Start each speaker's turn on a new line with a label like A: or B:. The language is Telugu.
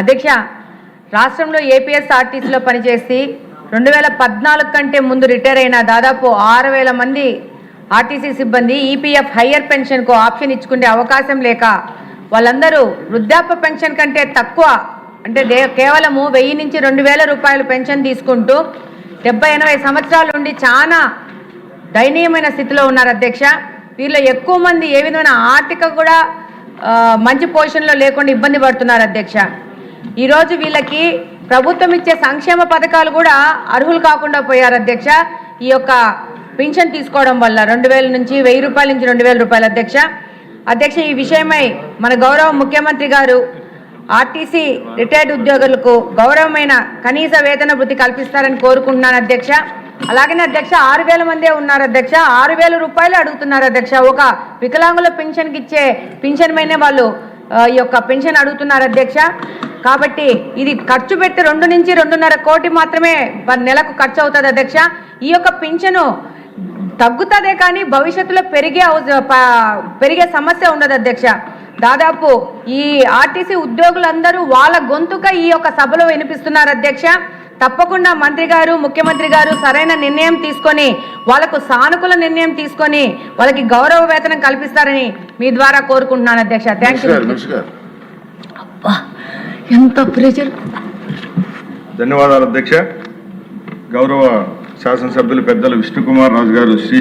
A: అధ్యక్ష రాష్ట్రంలో ఏపీఎస్ఆర్టీసీలో పనిచేసి 2014 కంటే ముందు రిటైర్ అయిన దాదాపు 6000 మంది ఆర్టీసీ సిబ్బంది ఈపీఎఫ్ హయ్యర్ పెన్షన్కు ఆప్షన్ ఇచ్చుకునే అవకాశం లేక వాళ్ళందరూ వృద్ధాప్య పెన్షన్ కంటే తక్కువ అంటే కేవలం 1000 నుంచి 2000 రూపాయలు పెన్షన్ తీసుకుంటూ 70-80 సంవత్సరాల నుండి చాలా దయనీయమైన స్థితిలో ఉన్నారు అధ్యక్ష. వీళ్ళు ఎక్కువ మంది ఏ విధమైన ఆర్థిక కూడా మంచి పొజిషన్లో లేకుండా ఇబ్బంది పడుతున్నారు అధ్యక్ష. ఈరోజు వీళ్ళకి ప్రభుత్వం ఇచ్చే సంక్షేమ పథకాలు కూడా అర్హులు కాకుండా పోయారు అధ్యక్ష. ఈ యొక్క పెన్షన్ తీసుకోవడం వల్ల 2000 నుంచి 1000 రూపాయల నుంచి 2000 రూపాయలు అధ్యక్ష. ఈ విషయమై మన గౌరవ ముఖ్యమంత్రి గారు ఆర్టీసీ రిటైర్డ్ ఉద్యోగులకు గౌరవమైన కనీస వేతన వృత్తి కల్పిస్తారని కోరుకుంటున్నాను అధ్యక్ష. అలాగనే అధ్యక్ష 6000 మందే ఉన్నారు అధ్యక్ష. 6000 రూపాయలు అడుగుతున్నారు అధ్యక్ష. ఒక వికలాంగుల పెన్షన్కి ఇచ్చే పెన్షన్ పైనే వాళ్ళు ఈ యొక్క పెన్షన్ అడుగుతున్నారు అధ్యక్ష. కాబట్టి ఇది ఖర్చు పెడితే 2 నుంచి 2.5 కోటి మాత్రమే నెలకు ఖర్చు అవుతుంది అధ్యక్ష. ఈ యొక్క పెన్షను తగ్గుతుందే కానీ భవిష్యత్తులో పెరిగే సమస్య ఉండదు అధ్యక్ష. దాదాపు ఈ ఆర్టీసీ ఉద్యోగులందరూ వాళ్ళ గొంతుక ఈ యొక్క సభలో వినిపిస్తున్నారు అధ్యక్ష. తప్పకుండా మంత్రి గారు ముఖ్యమంత్రి గారు సరైన నిర్ణయం తీసుకొని వాళ్ళకు సానుకూల నిర్ణయం తీసుకొని వాళ్ళకి గౌరవ వేతనం కల్పిస్తారని మీ ద్వారా కోరుకుంటున్నాను అధ్యక్ష. Thank you. ఎంత ప్రెజర్.
B: ధన్యవాదాలు అధ్యక్ష. గౌరవ శాసనసభ్యులు పెద్దలు విష్ణుకుమార్ రాజు గారు